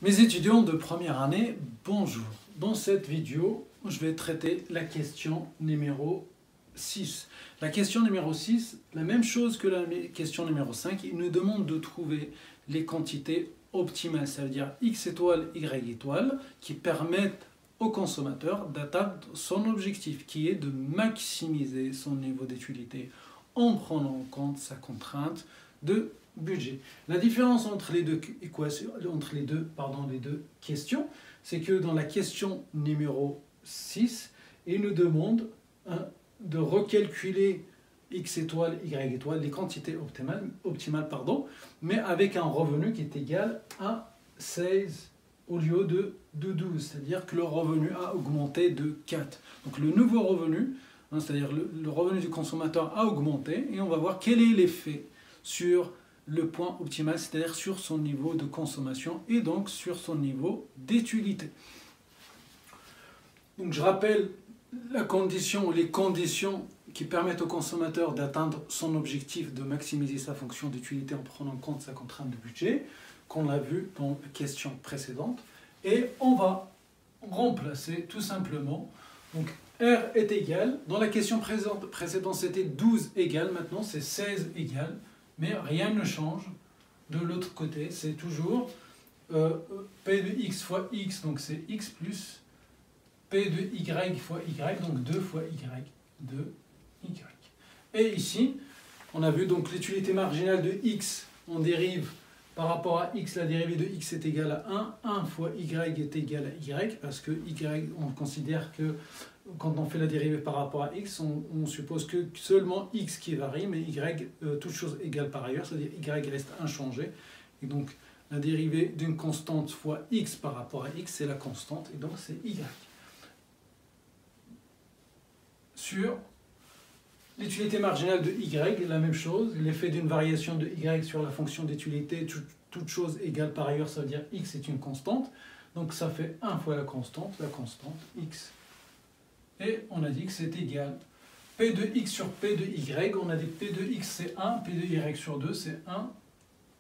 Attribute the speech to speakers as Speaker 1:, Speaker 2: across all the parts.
Speaker 1: Mes étudiants de première année, bonjour. Dans cette vidéo, je vais traiter la question numéro 6. La question numéro 6, la même chose que la question numéro 5, il nous demande de trouver les quantités optimales, ça veut dire x étoile, y étoile, qui permettent au consommateur d'atteindre son objectif, qui est de maximiser son niveau d'utilité en prenant en compte sa contrainte de budget. La différence entre les deux questions, c'est que dans la question numéro 6, il nous demande de recalculer x étoile, y étoile, les quantités optimales, mais avec un revenu qui est égal à 16 au lieu de 12, c'est-à-dire que le revenu a augmenté de 4. Donc le nouveau revenu, c'est-à-dire le revenu du consommateur a augmenté, et on va voir quel est l'effet sur le point optimal, c'est-à-dire sur son niveau de consommation et donc sur son niveau d'utilité. Donc je rappelle les conditions qui permettent au consommateur d'atteindre son objectif de maximiser sa fonction d'utilité en prenant en compte sa contrainte de budget, qu'on a vu dans la question précédente, et on va remplacer tout simplement. Donc R est égal, dans la question précédente c'était 12 égal, maintenant c'est 16 égal, mais rien ne change de l'autre côté, c'est toujours P de x fois x, donc c'est x plus P de y fois y, donc 2 fois y de y. Et ici, on a vu donc l'utilité marginale de x, on dérive par rapport à x, la dérivée de x est égale à 1, 1 fois y est égal à y, parce que y, on considère que quand on fait la dérivée par rapport à x, on suppose que seulement x qui varie, mais y, toute chose égale par ailleurs, c'est-à-dire y reste inchangé. Et donc la dérivée d'une constante fois x par rapport à x, c'est la constante, et donc c'est y. Sur l'utilité marginale de y, la même chose, l'effet d'une variation de y sur la fonction d'utilité, toute chose égale par ailleurs, ça veut dire x est une constante, donc ça fait 1 fois la constante x. Et on a dit que c'est égal P de x sur P de y, on a dit que P de x c'est 1, P de y sur 2 c'est 1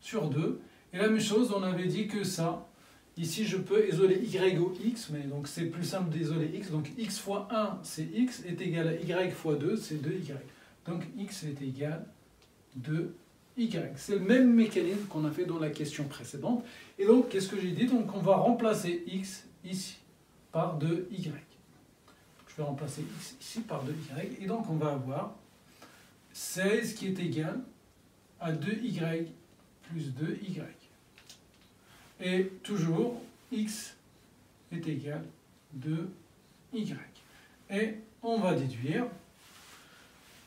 Speaker 1: sur 2. Et la même chose, on avait dit que ça, ici je peux isoler y au x, mais donc c'est plus simple d'isoler x, donc x fois 1 c'est x, est égal à y fois 2, c'est 2y. Donc x est égal à 2y. C'est le même mécanisme qu'on a fait dans la question précédente. Et donc, qu'est-ce que j'ai dit? Donc on va remplacer x ici par 2y. Je vais remplacer x ici par 2y, et donc on va avoir 16 qui est égal à 2y plus 2y. Et toujours, x est égal à 2y. Et on va déduire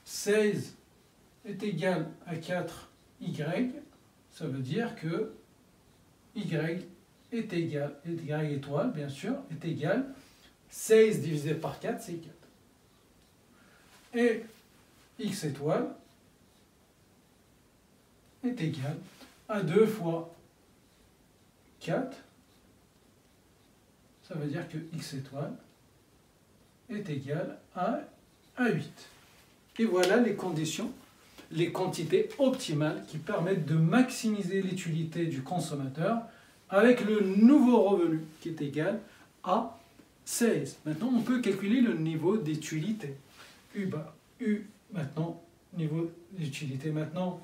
Speaker 1: 16 est égal à 4y, ça veut dire que y est égal, y étoile bien sûr, est égal 16 divisé par 4, c'est 4. Et x étoile est égal à 2 fois 4. Ça veut dire que x étoile est égal à 8. Et voilà les conditions, les quantités optimales qui permettent de maximiser l'utilité du consommateur avec le nouveau revenu qui est égal à 16. Maintenant, on peut calculer le niveau d'utilité. U maintenant, niveau d'utilité maintenant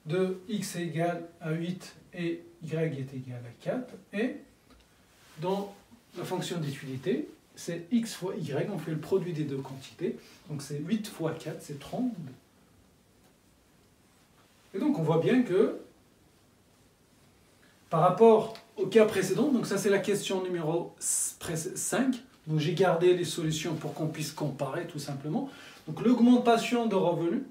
Speaker 1: de x est égal à 8 et y est égal à 4. Et dans la fonction d'utilité, c'est x fois y, on fait le produit des deux quantités. Donc c'est 8 fois 4, c'est 32. Et donc on voit bien que par rapport au cas précédent, donc ça c'est la question numéro 5, donc j'ai gardé les solutions pour qu'on puisse comparer tout simplement. Donc l'augmentation de revenus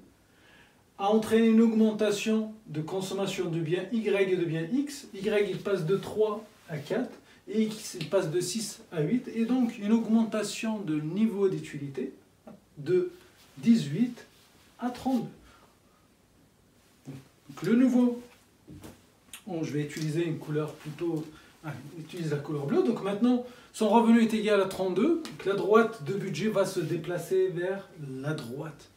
Speaker 1: a entraîné une augmentation de consommation de biens y et de biens x. Y il passe de 3 à 4 et x il passe de 6 à 8, et donc une augmentation de niveau d'utilité de 18 à 32. Donc le nouveau, je vais utiliser une couleur plutôt, utilise la couleur bleue, donc maintenant son revenu est égal à 32, donc la droite de budget va se déplacer vers la droite.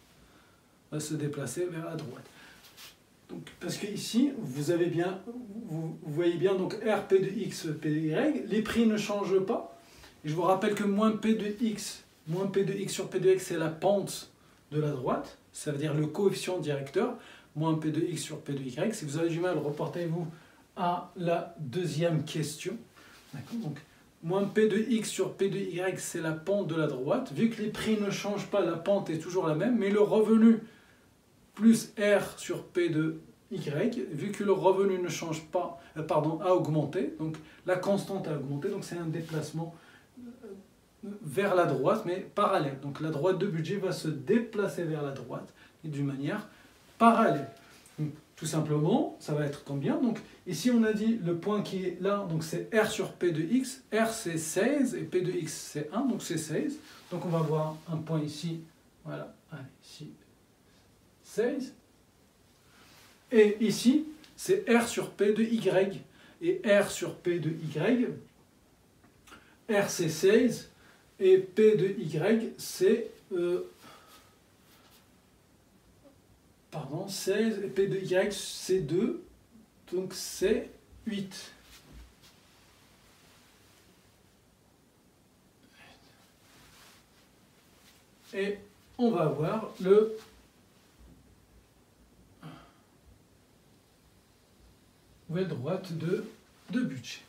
Speaker 1: Donc, parce que ici, vous voyez bien donc R, P de X, P de Y, les prix ne changent pas. Et je vous rappelle que moins P de X sur P de X, c'est la pente de la droite, ça veut dire le coefficient directeur, moins P de X sur P de Y. Si vous avez du mal, reportez-vous à la deuxième question. Donc, moins P de X sur P de Y, c'est la pente de la droite. Vu que les prix ne changent pas, la pente est toujours la même, mais le revenu plus R sur P de Y, vu que le revenu ne change pas, a augmenté, donc la constante a augmenté, donc c'est un déplacement vers la droite, mais parallèle. Donc la droite de budget va se déplacer vers la droite et d'une manière parallèle. Donc, tout simplement, ça va être combien? Donc ici on a dit le point qui est là, donc c'est R sur P de X. R c'est 16 et P de X c'est 1, donc c'est 16. Donc on va voir un point ici, voilà, allez, ici, 16. Et ici, c'est R sur P de Y. Et R sur P de Y, R c'est 16 et P de Y c'est 16 et P de Y c'est 2, donc c'est 8. Et on va avoir le nouvelle droite de budget.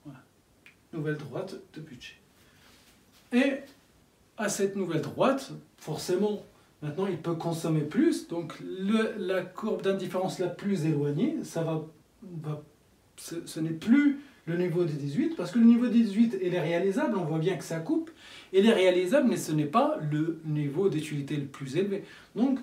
Speaker 1: Voilà. Nouvelle droite de budget. Et à cette nouvelle droite, forcément, maintenant il peut consommer plus, donc la courbe d'indifférence la plus éloignée, ce n'est plus le niveau des 18, parce que le niveau des 18, il est réalisable, on voit bien que ça coupe, il est réalisable, mais ce n'est pas le niveau d'utilité le plus élevé. Donc,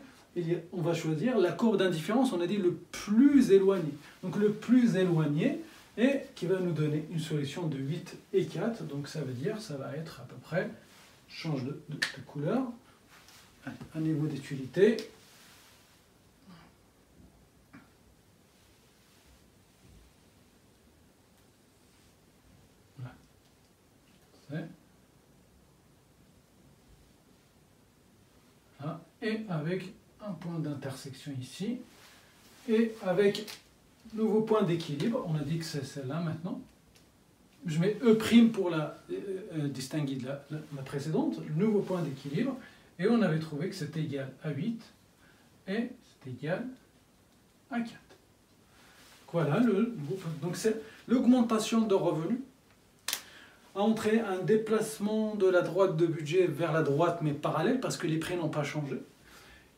Speaker 1: on va choisir la courbe d'indifférence, on a dit le plus éloigné. Donc le plus éloigné, et qui va nous donner une solution de 8 et 4, donc ça veut dire, ça va être à peu près, change de couleur, un niveau d'utilité. Voilà. Et avec un point d'intersection ici, et avec nouveau point d'équilibre, on a dit que c'est celle-là maintenant. Je mets E' pour distinguer de la précédente, le nouveau point d'équilibre, et on avait trouvé que c'était égal à 8, et c'est égal à 4. Voilà, donc c'est l'augmentation de revenus a entraîné un déplacement de la droite de budget vers la droite, mais parallèle, parce que les prix n'ont pas changé.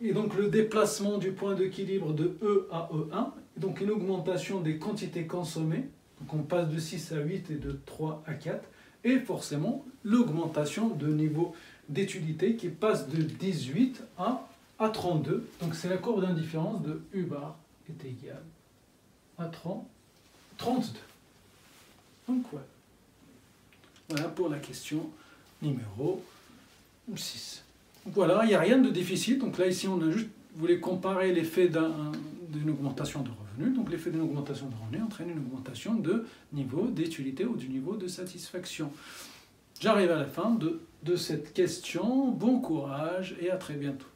Speaker 1: Et donc le déplacement du point d'équilibre de E à E1, donc une augmentation des quantités consommées, donc on passe de 6 à 8 et de 3 à 4, et forcément l'augmentation de niveau d'étudialité qui passe de 18 à 32, donc c'est la courbe d'indifférence de U bar est égale à 32. Donc voilà pour la question numéro 6. Voilà, il n'y a rien de difficile. Donc là, ici, on a juste voulu comparer l'effet d'une augmentation de revenus. Donc l'effet d'une augmentation de revenus entraîne une augmentation de niveau d'utilité ou du niveau de satisfaction. J'arrive à la fin de cette question. Bon courage et à très bientôt.